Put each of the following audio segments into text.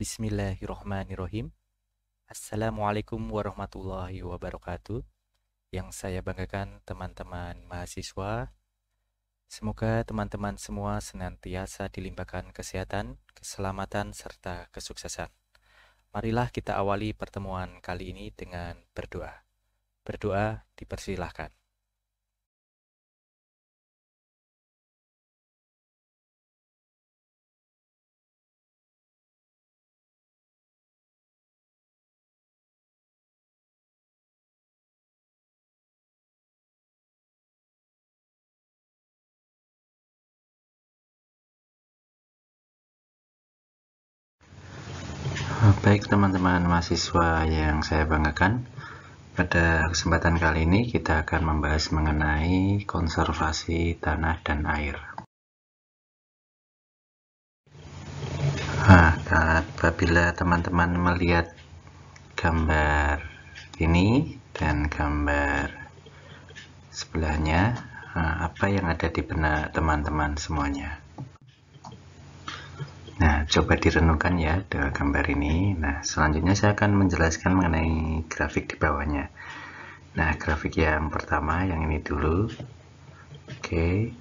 Bismillahirrohmanirrohim. Assalamualaikum warahmatullahi wabarakatuh. Yang saya banggakan teman-teman mahasiswa, semoga teman-teman semua senantiasa dilimpahkan kesehatan, keselamatan, serta kesuksesan. Marilah kita awali pertemuan kali ini dengan berdoa. Berdoa dipersilahkan. Baik teman-teman mahasiswa yang saya banggakan, pada kesempatan kali ini kita akan membahas mengenai konservasi tanah dan air. Apabila teman-teman melihat gambar ini dan gambar sebelahnya, apa yang ada di benak teman-teman semuanya? Nah, coba direnungkan ya dengan gambar ini. Nah, selanjutnya saya akan menjelaskan mengenai grafik di bawahnya. Nah, grafik yang pertama, yang ini dulu. Oke.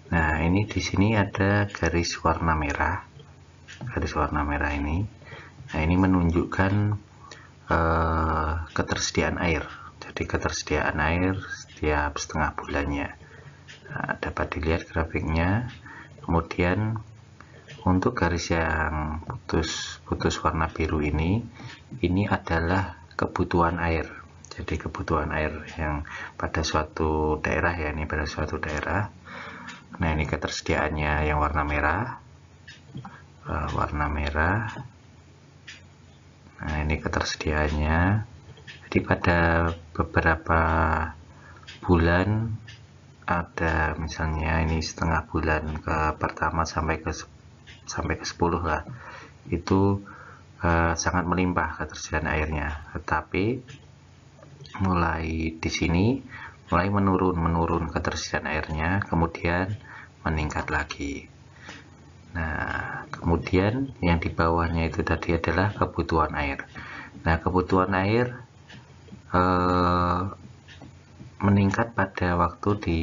Nah, ini di sini ada garis warna merah. Garis warna merah ini. Nah, ini menunjukkan ketersediaan air. Jadi ketersediaan air setiap setengah bulannya. Nah, dapat dilihat grafiknya. Kemudian untuk garis yang putus warna biru ini adalah kebutuhan air. Jadi kebutuhan air yang pada suatu daerah ya, ini pada suatu daerah. Nah, ini ketersediaannya yang warna merah. Nah, ini ketersediaannya. Jadi pada beberapa bulan ada, misalnya ini setengah bulan ke pertama sampai ke 10 lah, itu sangat melimpah ketersediaan airnya. Tetapi mulai di sini mulai menurun ketersediaan airnya, kemudian meningkat lagi. Nah, kemudian yang di bawahnya itu tadi adalah kebutuhan air. Nah, kebutuhan air meningkat pada waktu di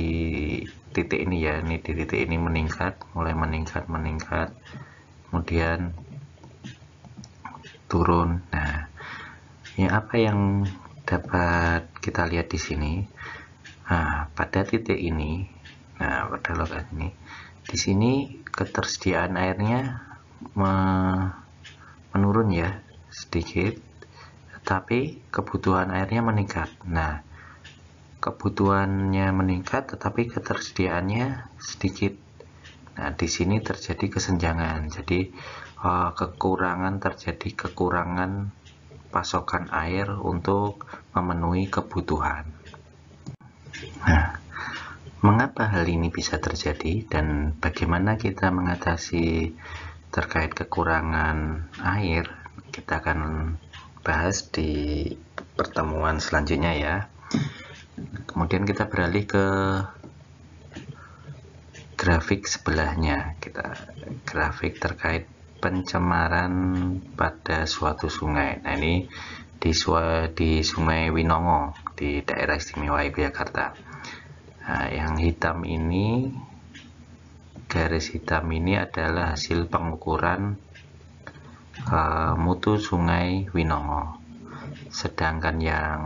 titik ini ya, ini di titik ini mulai meningkat, kemudian turun. Nah, ya apa yang dapat kita lihat di sini? Nah, pada titik ini, pada lokasi ini, di sini ketersediaan airnya menurun ya sedikit, tetapi kebutuhan airnya meningkat. Nah, kebutuhannya meningkat tetapi ketersediaannya sedikit. Nah, di sini terjadi kesenjangan. Jadi terjadi kekurangan pasokan air untuk memenuhi kebutuhan. Nah, mengapa hal ini bisa terjadi dan bagaimana kita mengatasi terkait kekurangan air? Kita akan bahas di pertemuan selanjutnya ya. Kemudian kita beralih ke grafik sebelahnya. Grafik terkait pencemaran pada suatu sungai. Nah, ini di Sungai Winongo di daerah istimewa Yogyakarta. Nah, yang hitam ini, garis hitam ini adalah hasil pengukuran mutu Sungai Winongo. Sedangkan yang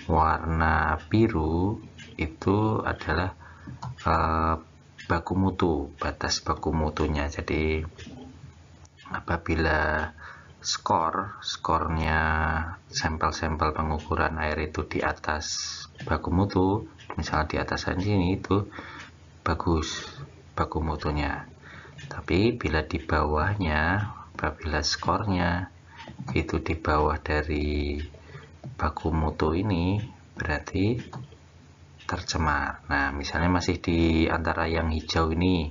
warna biru itu adalah baku mutu, batas baku mutunya. Jadi apabila skornya sampel-sampel pengukuran air itu di atas baku mutu, misalnya di atas sini, itu bagus baku mutunya. Tapi bila di bawahnya, apabila skornya itu di bawah dari baku mutu ini, berarti tercemar. Nah, misalnya masih di antara yang hijau ini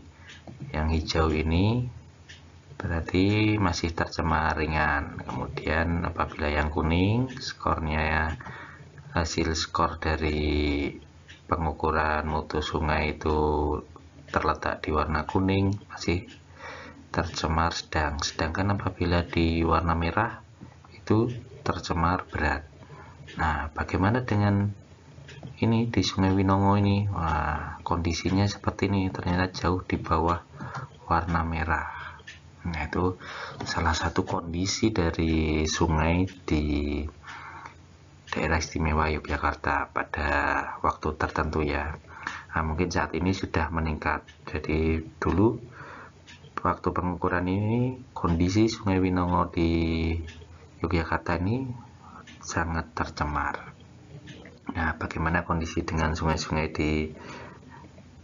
berarti masih tercemar ringan. Kemudian apabila yang kuning, hasil skor dari pengukuran mutu sungai itu terletak di warna kuning, masih tercemar sedang, sedangkan apabila di warna merah itu tercemar berat. Nah, bagaimana dengan ini di Sungai Winongo ini? Wah, kondisinya seperti ini, ternyata jauh di bawah warna merah. Nah, itu salah satu kondisi dari sungai di daerah istimewa Yogyakarta pada waktu tertentu ya. Nah, mungkin saat ini sudah meningkat. Jadi dulu waktu pengukuran ini kondisi Sungai Winongo di Yogyakarta ini sangat tercemar. Nah, bagaimana kondisi dengan sungai-sungai di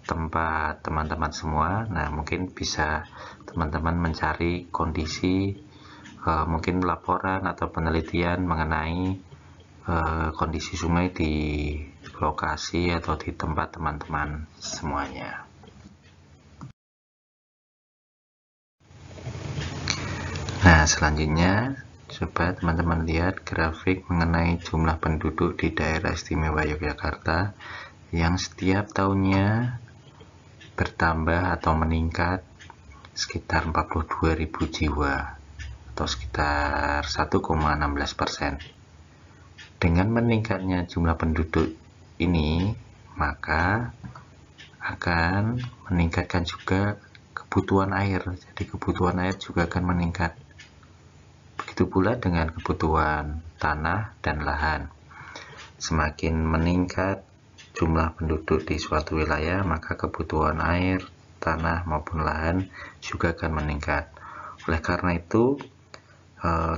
tempat teman-teman semua? Nah, mungkin bisa teman-teman mencari kondisi, mungkin laporan atau penelitian mengenai kondisi sungai di lokasi atau di tempat teman-teman semuanya. Nah, selanjutnya coba teman-teman lihat grafik mengenai jumlah penduduk di daerah istimewa Yogyakarta yang setiap tahunnya bertambah atau meningkat sekitar 42.000 jiwa atau sekitar 1,16%. Dengan meningkatnya jumlah penduduk ini, maka akan meningkatkan juga kebutuhan air. Jadi kebutuhan air juga akan meningkat. Begitu pula dengan kebutuhan tanah dan lahan. Semakin meningkat jumlah penduduk di suatu wilayah, maka kebutuhan air, tanah maupun lahan juga akan meningkat. Oleh karena itu,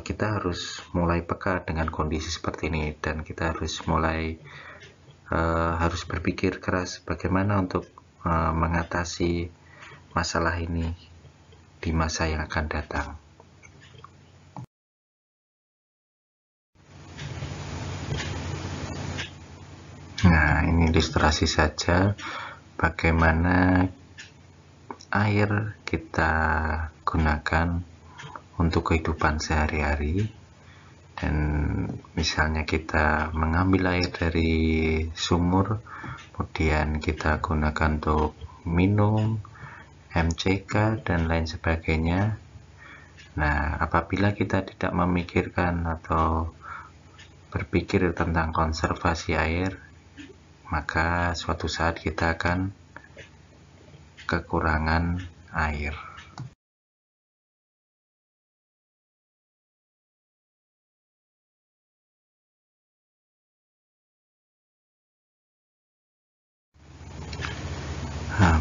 kita harus mulai peka dengan kondisi seperti ini, dan kita harus mulai harus berpikir keras bagaimana untuk mengatasi masalah ini di masa yang akan datang. Nah, ini ilustrasi saja bagaimana air kita gunakan untuk kehidupan sehari-hari. Dan misalnya kita mengambil air dari sumur, kemudian kita gunakan untuk minum, MCK, dan lain sebagainya. Nah, apabila kita tidak memikirkan atau berpikir tentang konservasi air, maka suatu saat kita akan kekurangan air.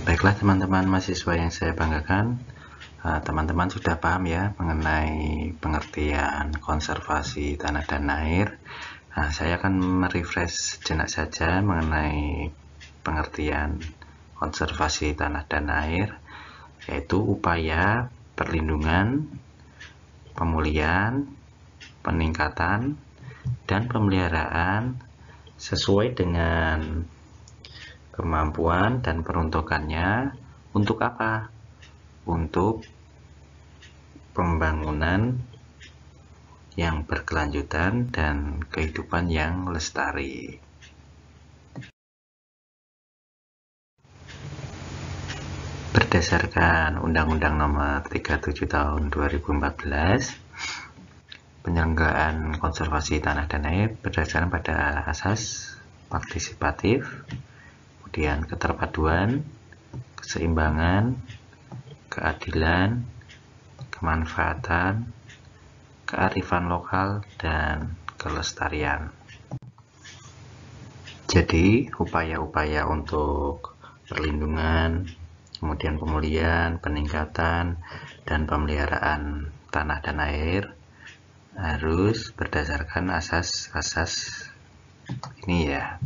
Baiklah teman-teman mahasiswa yang saya banggakan, teman-teman sudah paham ya mengenai pengertian konservasi tanah dan air. Saya akan merefresh sejenak saja mengenai pengertian konservasi tanah dan air, yaitu upaya perlindungan, pemulihan, peningkatan, dan pemeliharaan sesuai dengan kemampuan dan peruntukannya. Untuk apa? Untuk pembangunan yang berkelanjutan dan kehidupan yang lestari. Berdasarkan Undang-Undang Nomor 37 Tahun 2014, penyelenggaraan konservasi tanah dan air berdasarkan pada asas partisipatif, kemudian keterpaduan, keseimbangan, keadilan, kemanfaatan, kearifan lokal, dan kelestarian. Jadi, upaya-upaya untuk perlindungan, kemudian pemulihan, peningkatan, dan pemeliharaan tanah dan air harus berdasarkan asas-asas ini ya.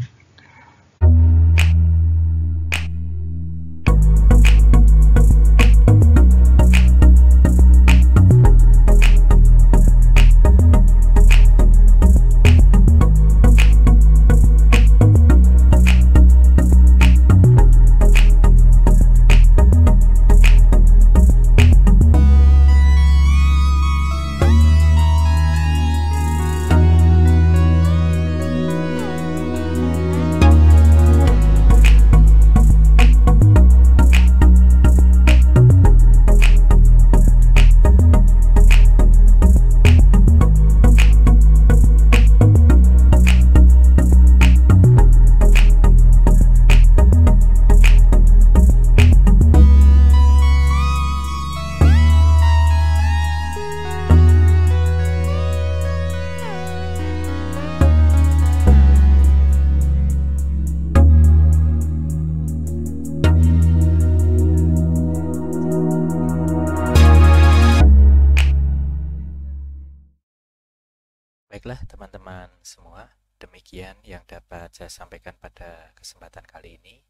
semua, demikian yang dapat saya sampaikan pada kesempatan kali ini.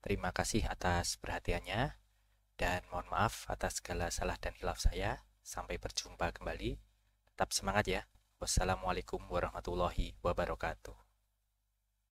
Terima kasih atas perhatiannya dan mohon maaf atas segala salah dan hilaf saya. Sampai berjumpa kembali. Tetap semangat ya. Wassalamualaikum warahmatullahi wabarakatuh.